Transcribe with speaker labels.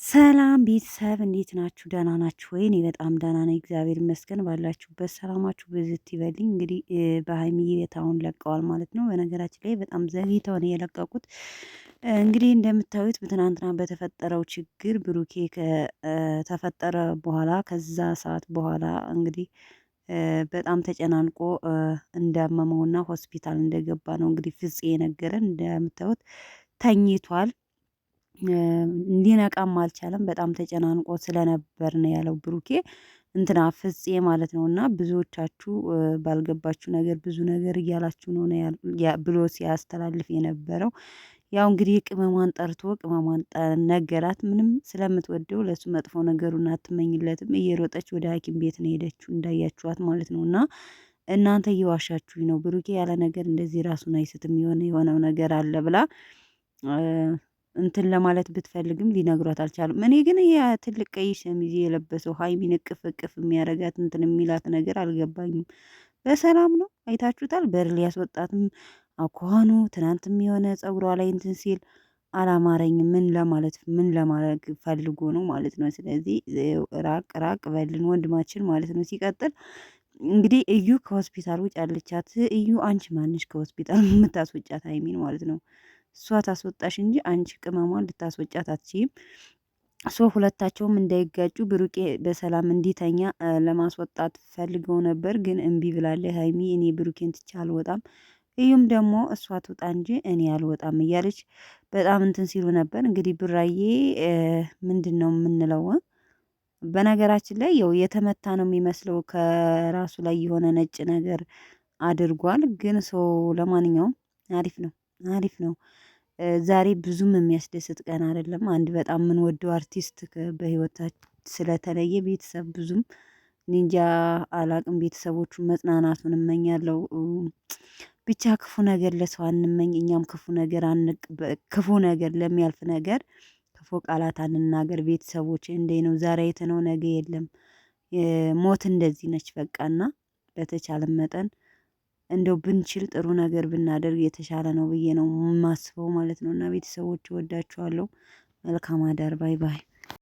Speaker 1: ሰላም ቤተሰብ እንዴት ናችሁ? ደህና ናችሁ ወይ? እኔ በጣም ደህና ነኝ፣ እግዚአብሔር ይመስገን። ባላችሁበት ሰላማችሁ ብዝት ይበልኝ። እንግዲህ በሀይሚዬ ቤት አሁን ለቀዋል ማለት ነው። በነገራችን ላይ በጣም ዘግይተው ነው የለቀቁት። እንግዲህ እንደምታዩት ትናንትና በተፈጠረው ችግር ብሩኬ ከተፈጠረ በኋላ ከዛ ሰዓት በኋላ እንግዲህ በጣም ተጨናንቆ እንዳመመውና ሆስፒታል እንደገባ ነው እንግዲህ ፍፄ የነገረን። እንደምታዩት ተኝቷል። እንዲነቃም አልቻለም። በጣም ተጨናንቆ ስለነበር ነው ያለው ብሩኬ እንትና ፍፄ ማለት ነው። እና ብዙዎቻችሁ ባልገባችሁ ነገር ብዙ ነገር እያላችሁ ነው ብሎ ሲያስተላልፍ የነበረው። ያው እንግዲህ ቅመሟን ጠርቶ ቅመሟን ነገራት። ምንም ስለምትወደው ለሱ መጥፎ ነገሩን አትመኝለትም። እየሮጠች ወደ ሐኪም ቤት ነው ሄደችው እንዳያችኋት ማለት ነው። እና እናንተ እየዋሻችሁኝ ነው፣ ብሩኬ ያለ ነገር እንደዚህ ራሱን አይስትም፣ የሆነው ነገር አለ ብላ እንትን ለማለት ብትፈልግም ሊነግሯት አልቻሉም። እኔ ግን ያ ትልቅ ቀይ ሸሚዝ የለበሰው ሀይሚን እቅፍ እቅፍ የሚያረጋት እንትን የሚላት ነገር አልገባኝም። በሰላም ነው አይታችሁታል። በር ሊያስወጣትም አኳኋኑ ትናንትም የሆነ ጸጉሯ ላይ እንትን ሲል አላማረኝም። ምን ለማድረግ ፈልጎ ነው ማለት ነው። ስለዚህ ራቅ ራቅ በልን ወንድማችን ማለት ነው። ሲቀጥል እንግዲህ እዩ ከሆስፒታል ውጭ አለቻት። እዩ አንቺ ማንሽ ከሆስፒታል የምታስወጫት ሀይሚን ማለት ነው? እሷ ታስወጣሽ እንጂ አንቺ ቅመሟን ልታስወጫት አትችይም። ሁለታቸውም እንዳይጋጩ ብሩቄ በሰላም እንዲተኛ ለማስወጣት ፈልገው ነበር፣ ግን እምቢ ብላለች ሀይሚ። እኔ ብሩኬን ትቼ አልወጣም፣ እዩም ደግሞ እሷ ትውጣ እንጂ እኔ አልወጣም እያለች በጣም እንትን ሲሉ ነበር። እንግዲህ ብራዬ ምንድን ነው የምንለው? በነገራችን ላይ ያው የተመታ ነው የሚመስለው፣ ከራሱ ላይ የሆነ ነጭ ነገር አድርጓል። ግን ለማንኛውም አሪፍ ነው፣ አሪፍ ነው። ዛሬ ብዙም የሚያስደስት ቀን አይደለም። አንድ በጣም የምንወደው አርቲስት በህይወታችን ስለተለየ ቤተሰብ ብዙም ኒንጃ አላቅም። ቤተሰቦቹ መጽናናቱን እመኛለሁ። ብቻ ክፉ ነገር ለሰው አንመኝ። እኛም ክፉ ነገር ለሚያልፍ ነገር ክፉ ቃላት አንናገር። ቤተሰቦች እንዴ ነው ዛሬ የተነው ነገ የለም። ሞት እንደዚህ ነች በቃና በተቻለ መጠን እንደው ብንችል ጥሩ ነገር ብናደርግ የተሻለ ነው ብዬ ነው የማስበው ማለት ነው። እና ቤተሰቦች እወዳችኋለሁ። መልካም አዳር። ባይ ባይ